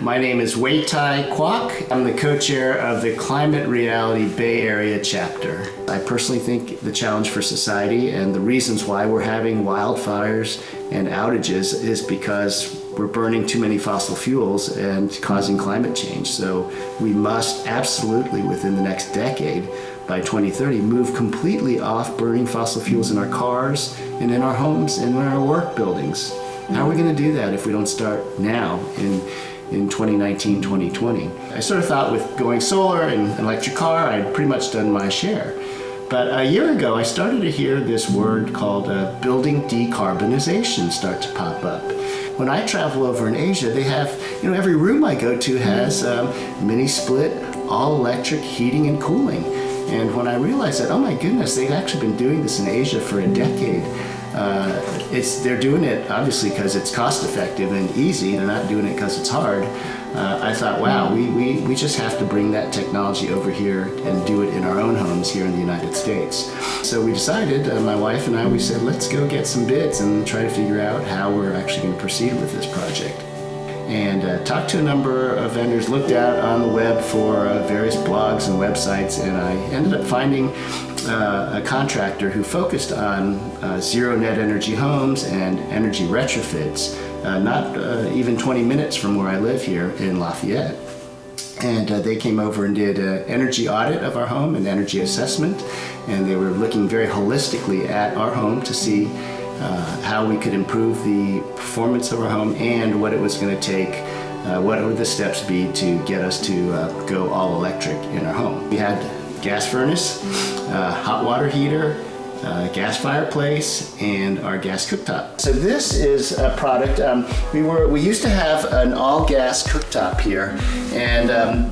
My name is Wei-Tai Kwok. I'm the co-chair of the Climate Reality Bay Area chapter. I personally think the challenge for society and the reasons why we're having wildfires and outages is because we're burning too many fossil fuels and causing climate change. So we must absolutely, within the next decade, by 2030, move completely off burning fossil fuels in our cars and in our homes and in our work buildings. How are we going to do that if we don't start now in 2019, 2020? I sort of thought with going solar and an electric car, I'd pretty much done my share. But a year ago, I started to hear this word called building decarbonization start to pop up. When I travel over in Asia, they have, every room I go to has mini split, all electric heating and cooling. And when I realized that, oh my goodness, they've actually been doing this in Asia for a decade. They're doing it obviously because it's cost effective and easy. They're not doing it because it's hard. I thought, wow, we just have to bring that technology over here and do it in our own homes here in the United States. So we decided, my wife and I, we said, let's go get some bids and try to figure out how we're actually going to proceed with this project. And talked to a number of vendors, looked out on the web for various blogs and websites, and I ended up finding a contractor who focused on zero net energy homes and energy retrofits, not even 20 minutes from where I live here in Lafayette. And they came over and did an energy audit of our home and energy assessment, and they were looking very holistically at our home to see how we could improve the performance of our home and what it was going to take, what would the steps be to get us to go all electric in our home. We had gas furnace, hot water heater, gas fireplace, and our gas cooktop. So this is a product, we used to have an all gas cooktop here, and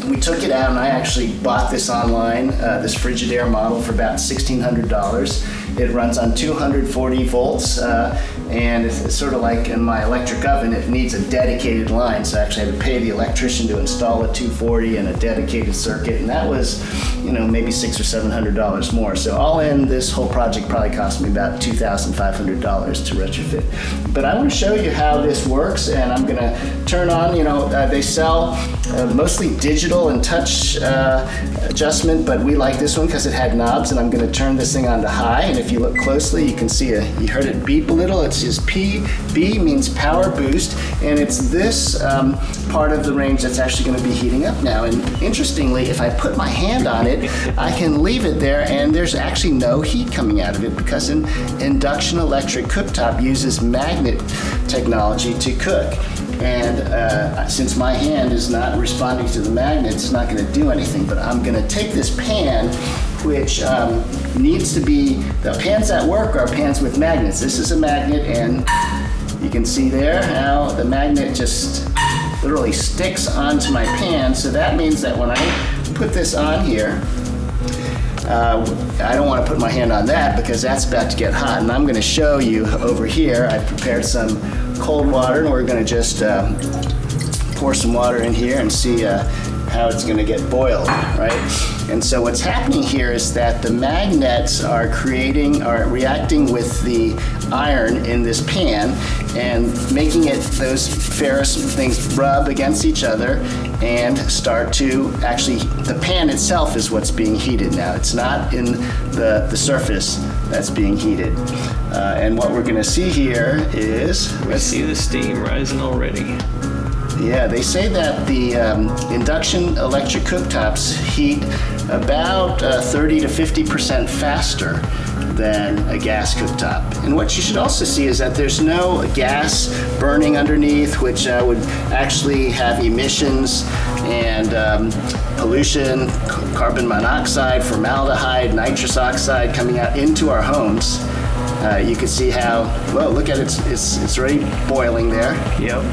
we took it out, and I actually bought this online, this Frigidaire model, for about $1,600. It runs on 240 volts, and it's sort of like in my electric oven, it needs a dedicated line, so I actually had to pay the electrician to install a 240 and a dedicated circuit, and that was, maybe $600 or $700 more. So all in, this whole project probably cost me about $2,500 to retrofit. But I want to show you how this works, and I'm going to turn on, they sell mostly digital and touch adjustment, but we like this one because it had knobs, and I'm going to turn this thing on to high, and if you look closely, you can see you heard it beep a little. It's just P. B means power boost, and it's this part of the range that's actually going to be heating up now. And interestingly, if I put my hand on it, I can leave it there, and there's actually no heat coming out of it because an induction electric cooktop uses magnet technology to cook. And since my hand is not responding to the magnet, it's not going to do anything. But I'm going to take this pan, which needs to be, the pans that work are pans with magnets. This is a magnet, and you can see there how the magnet just literally sticks onto my pan. So that means that when I put this on here, I don't want to put my hand on that because that's about to get hot. And I'm going to show you over here, I've prepared some cold water, and we're going to just pour some water in here and see how it's going to get boiled, right? And so what's happening here is that the magnets are reacting with the iron in this pan and making those ferrous things rub against each other and start to the pan itself is what's being heated now. It's not in the surface that's being heated. And what we're going to see here is, let's see the steam rising already. Yeah, they say that the induction electric cooktops heat about 30 to 50% faster than a gas cooktop. And what you should also see is that there's no gas burning underneath, which would actually have emissions and pollution, carbon monoxide, formaldehyde, nitrous oxide coming out into our homes. You can see how, well, look at it, it's already boiling there. Yep.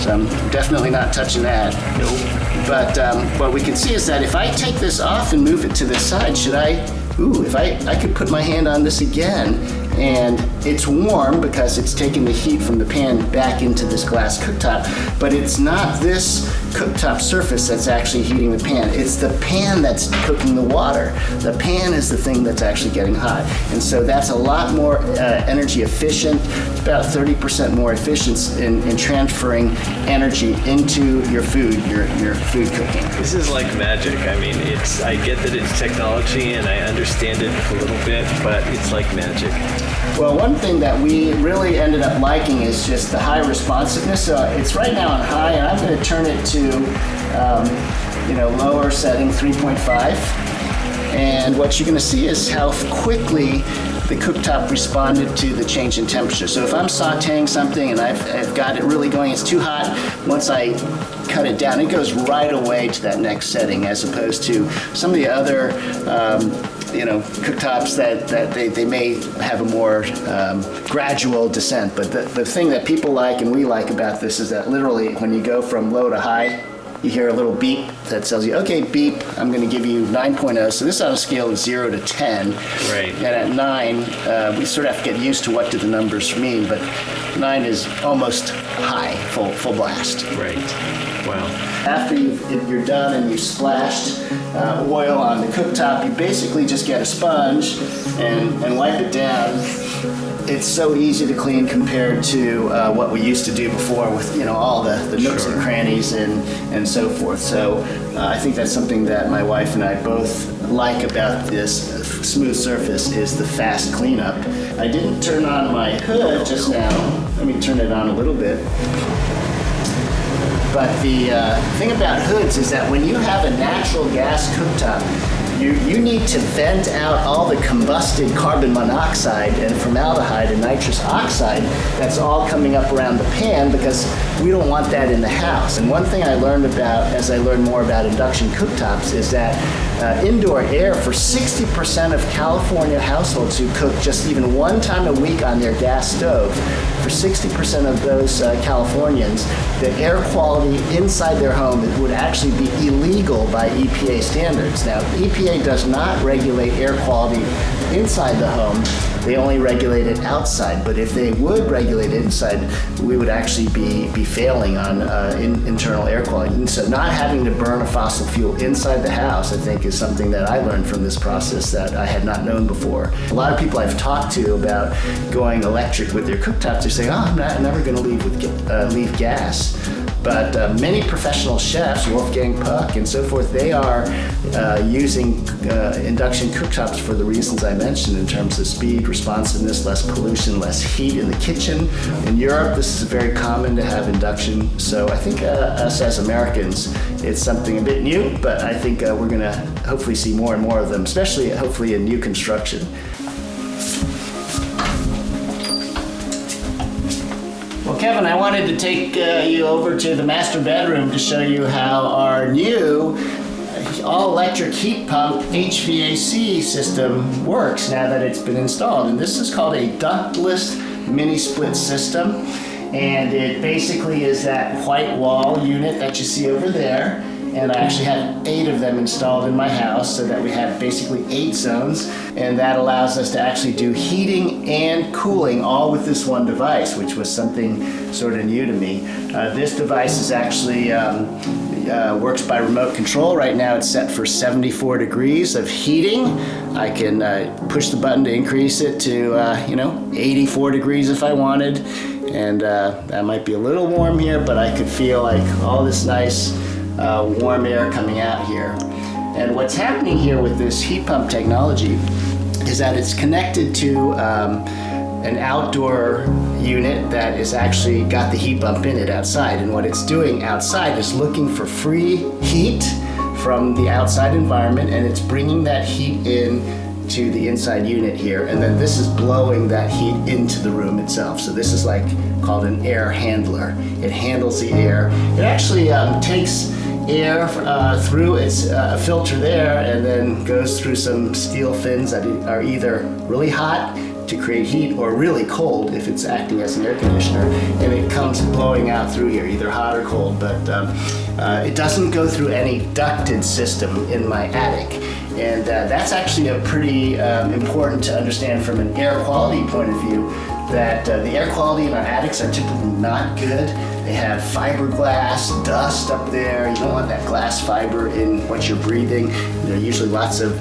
So I'm definitely not touching that. Nope. But what we can see is that if I take this off and move it to this side, if I could put my hand on this again and it's warm because it's taking the heat from the pan back into this glass cooktop, but it's not this cooktop surface that's actually heating the pan. It's the pan that's cooking the water. The pan is the thing that's actually getting hot. And so that's a lot more energy efficient. It's about 30% more efficient in transferring energy into your food cooking. This is like magic. I mean, I get that it's technology and I understand it a little bit, but it's like magic. Well, one thing that we really ended up liking is just the high responsiveness. So it's right now on high, and I'm going to turn it to, lower setting 3.5. And what you're going to see is how quickly the cooktop responded to the change in temperature. So if I'm sauteing something and I've got it really going, it's too hot, once I cut it down, it goes right away to that next setting, as opposed to some of the other cooktops that they may have a more gradual descent. But the thing that people like and we like about this is that literally when you go from low to high, you hear a little beep that tells you, okay, beep, I'm going to give you 9.0. So this is on a scale of 0 to 10. Right. And at 9, we sort of have to get used to what do the numbers mean, but 9 is almost high, full blast. Right. Wow. After you're done and you've splashed oil on the cooktop, you basically just get a sponge and wipe it down. It's so easy to clean compared to what we used to do before with all the nooks and crannies and so forth. So I think that's something that my wife and I both like about this smooth surface is the fast cleanup. I didn't turn on my hood just now. Let me turn it on a little bit. But the thing about hoods is that when you have a natural gas cooktop, you need to vent out all the combusted carbon monoxide and formaldehyde and nitrous oxide that's all coming up around the pan, because we don't want that in the house. And one thing I learned about as I learned more about induction cooktops is that indoor air for 60% of California households who cook just even one time a week on their gas stove, for 60% of those Californians, the air quality inside their home would actually be illegal by EPA standards. Now, EPA does not regulate air quality inside the home. They only regulate it outside. But if they would regulate it inside, we would actually be failing on internal air quality. And so not having to burn a fossil fuel inside the house, I think, is something that I learned from this process that I had not known before. A lot of people I've talked to about going electric with their cooktops, they're saying, I'm never going to leave gas. But many professional chefs, Wolfgang Puck and so forth, they are using induction cooktops for the reasons I mentioned in terms of speed, responsiveness, less pollution, less heat in the kitchen. In Europe, this is very common to have induction. So I think us as Americans, it's something a bit new, but I think we're going to hopefully see more and more of them, especially hopefully in new construction. Well, Kevin, I wanted to take you over to the master bedroom to show you how our new all-electric heat pump HVAC system works now that it's been installed. And this is called a ductless mini-split system. And it basically is that white wall unit that you see over there. And I actually have 8 of them installed in my house so that we have basically 8 zones. And that allows us to actually do heating and cooling all with this one device, which was something sort of new to me. This device is actually works by remote control. Right now it's set for 74 degrees of heating. I can push the button to increase it to 84 degrees if I wanted. And that might be a little warm here, but I could feel like all this nice warm air coming out here. And what's happening here with this heat pump technology is that it's connected to an outdoor unit that is actually got the heat pump in it outside. And what it's doing outside is looking for free heat from the outside environment, and it's bringing that heat in to the inside unit here. And then this is blowing that heat into the room itself. So this is like called an air handler. It handles the air. It actually takes air through its filter there and then goes through some steel fins that are either really hot, to create heat, or really cold if it's acting as an air conditioner, and it comes blowing out through here, either hot or cold. But it doesn't go through any ducted system in my attic. And that's actually a pretty important to understand from an air quality point of view, that the air quality in our attics are typically not good. They have fiberglass, dust up there. You don't want that glass fiber in what you're breathing. There are usually lots of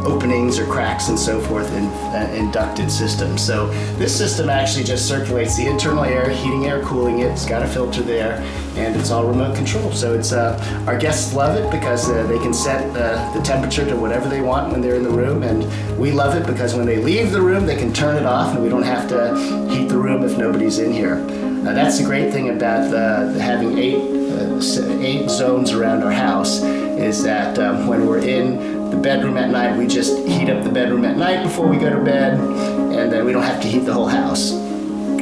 openings or cracks and so forth in ducted systems. So this system actually just circulates the internal air, heating air, cooling it. It's got a filter there, and it's all remote control. So it's our guests love it because they can set the temperature to whatever they want when they're in the room, and we love it because when they leave the room they can turn it off, and we don't have to heat the room if nobody's in here. That's the great thing about having eight zones around our house, is that when we're in the bedroom at night, we just heat up the bedroom at night before we go to bed, and then we don't have to heat the whole house.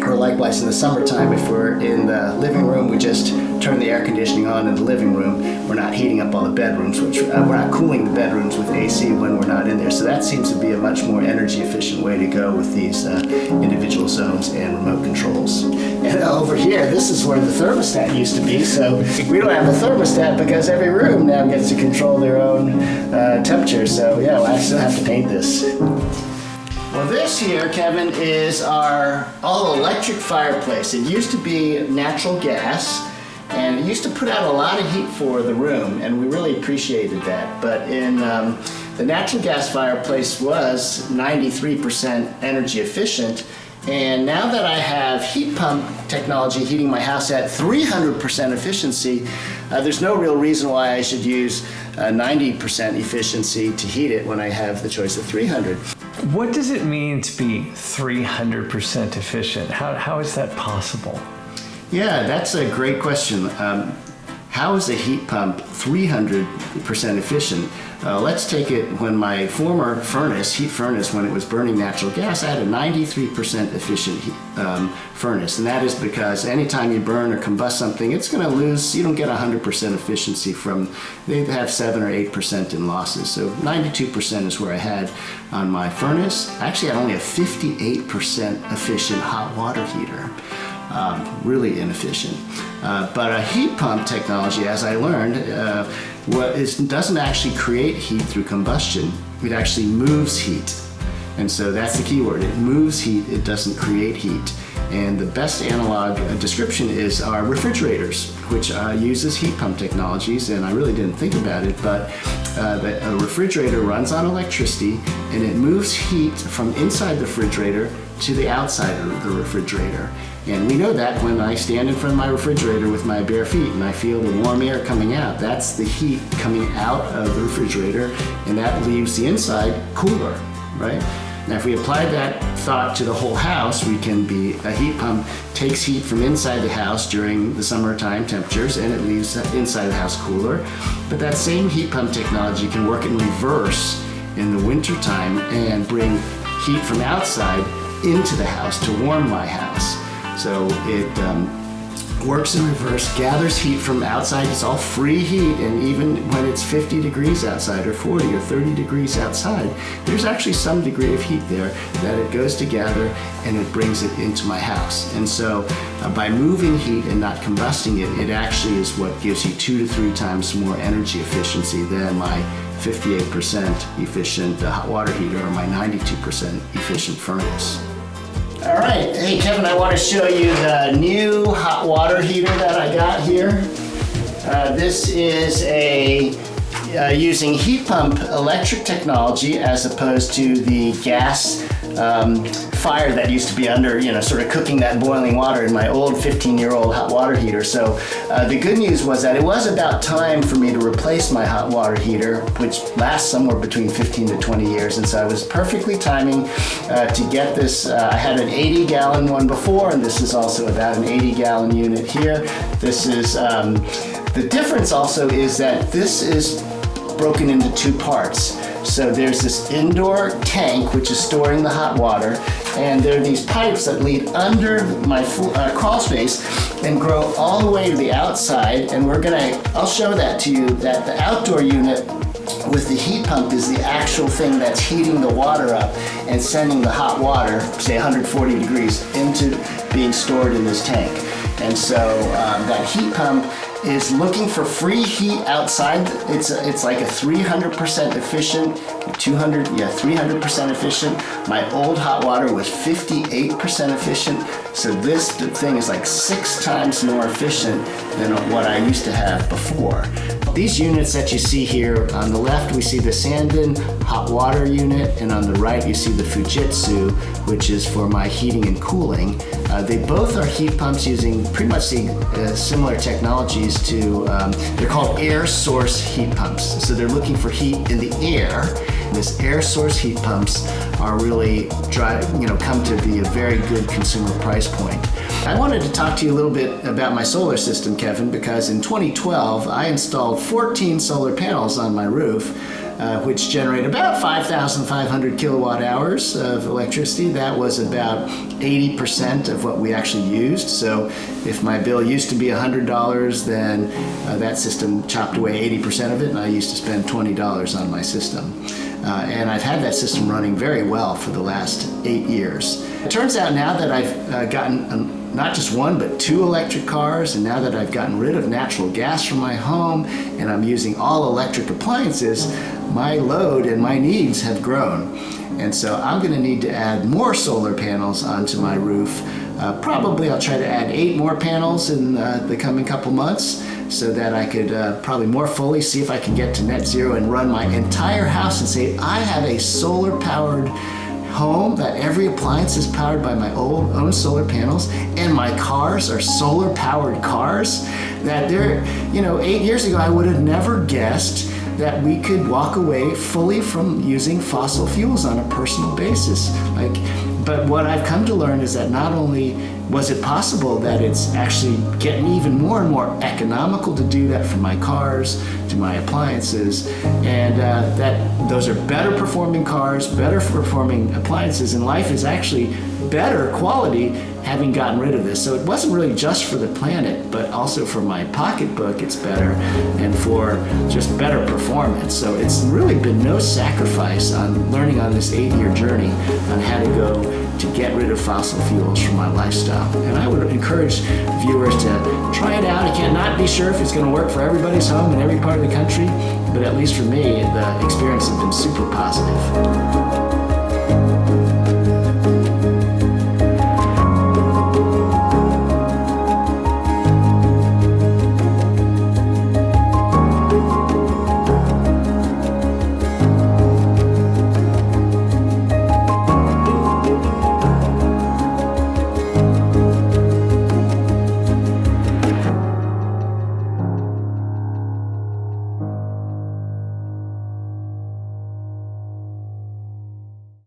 Or likewise in the summertime, if we're in the living room, we just turn the air conditioning on in the living room. We're not heating up all the bedrooms, which we're not cooling the bedrooms with AC when we're not in there. So that seems to be a much more energy efficient way to go with these individual zones and remote controls. And over here, this is where the thermostat used to be. So we don't have a thermostat because every room now gets to control their own temperature. So yeah, I still have to paint this. Well, this here, Kevin, is our all-electric fireplace. It used to be natural gas, and it used to put out a lot of heat for the room, and we really appreciated that. But in the natural gas fireplace was 93% energy efficient, and now that I have heat pump technology heating my house at 300% efficiency, there's no real reason why I should use 90% efficiency to heat it when I have the choice of 300. What does it mean to be 300% efficient? How is that possible? Yeah, that's a great question. How is a heat pump 300% efficient? Let's take it when my former heat furnace, when it was burning natural gas, I had a 93% efficient furnace. And that is because anytime you burn or combust something, it's going to lose, you don't get 100% efficiency from, they have 7 or 8% in losses. So 92% is where I had on my furnace. Actually, I had only a 58% efficient hot water heater. Really inefficient. But a heat pump technology, as I learned, doesn't actually create heat through combustion. It actually moves heat. And so that's the key word. It moves heat, it doesn't create heat. And the best analog description is our refrigerators, which uses heat pump technologies, and I really didn't think about it, but a refrigerator runs on electricity, and it moves heat from inside the refrigerator to the outside of the refrigerator. And we know that when I stand in front of my refrigerator with my bare feet and I feel the warm air coming out, that's the heat coming out of the refrigerator, and that leaves the inside cooler, right? Now, if we apply that thought to the whole house, a heat pump takes heat from inside the house during the summertime temperatures, and it leaves inside the house cooler. But that same heat pump technology can work in reverse in the wintertime and bring heat from outside into the house to warm my house. So it works in reverse, gathers heat from outside. It's all free heat, and even when it's 50 degrees outside or 40 or 30 degrees outside, there's actually some degree of heat there that it goes to gather, and it brings it into my house. And so by moving heat and not combusting it, it actually is what gives you 2 to 3 times more energy efficiency than my 58% efficient hot water heater or my 92% efficient furnace. All right, hey Kevin, I want to show you the new hot water heater that I got here. This is using heat pump electric technology as opposed to the gas fire that used to be under, sort of cooking that boiling water in my old 15-year-old hot water heater. So the good news was that it was about time for me to replace my hot water heater, which lasts somewhere between 15 to 20 years. And so I was perfectly timing to get this. I had an 80-gallon one before, and this is also about an 80-gallon unit here. This is, the difference also is that this is broken into 2 parts. So there's this indoor tank, which is storing the hot water, and there are these pipes that lead under my crawl space and grow all the way to the outside. And I'll show that to you, that the outdoor unit with the heat pump is the actual thing that's heating the water up and sending the hot water, say 140 degrees, into being stored in this tank. And so that heat pump is looking for free heat outside. It's like a 300% efficient, 300% efficient. My old hot water was 58% efficient. So this thing is like 6 times more efficient than what I used to have before. These units that you see here, on the left we see the Sandin hot water unit, and on the right you see the Fujitsu, which is for my heating and cooling. They both are heat pumps using pretty much the similar technologies to, they're called air source heat pumps. So they're looking for heat in the air. This air source heat pumps are really come to be a very good consumer price point. I wanted to talk to you a little bit about my solar system, Kevin, because in 2012 I installed 14 solar panels on my roof, which generate about 5,500 kilowatt hours of electricity. That was about 80% of what we actually used. So if my bill used to be $100, then that system chopped away 80% of it, and I used to spend $20 on my system. And I've had that system running very well for the last 8 years. It turns out now that I've gotten not just one, but 2 electric cars, and now that I've gotten rid of natural gas from my home and I'm using all electric appliances, my load and my needs have grown. And so I'm going to need to add more solar panels onto my roof. Probably I'll try to add 8 more panels in the coming couple months, so that I could probably more fully see if I can get to net zero and run my entire house and say I have a solar powered home, that every appliance is powered by my own solar panels, and my cars are solar powered cars. That 8 years ago I would have never guessed that we could walk away fully from using fossil fuels on a personal basis. But what I've come to learn is that not only was it possible, that it's actually getting even more and more economical to do that for my cars, to my appliances, and that those are better performing cars, better performing appliances, and life is actually better quality having gotten rid of this. So it wasn't really just for the planet, but also for my pocketbook it's better, and for just better performance. So it's really been no sacrifice on learning on this 8-year journey on how to go to get rid of fossil fuels from my lifestyle. And I would encourage viewers to try it out. I cannot be sure if it's going to work for everybody's home in every part of the country, but at least for me, the experience has been super positive.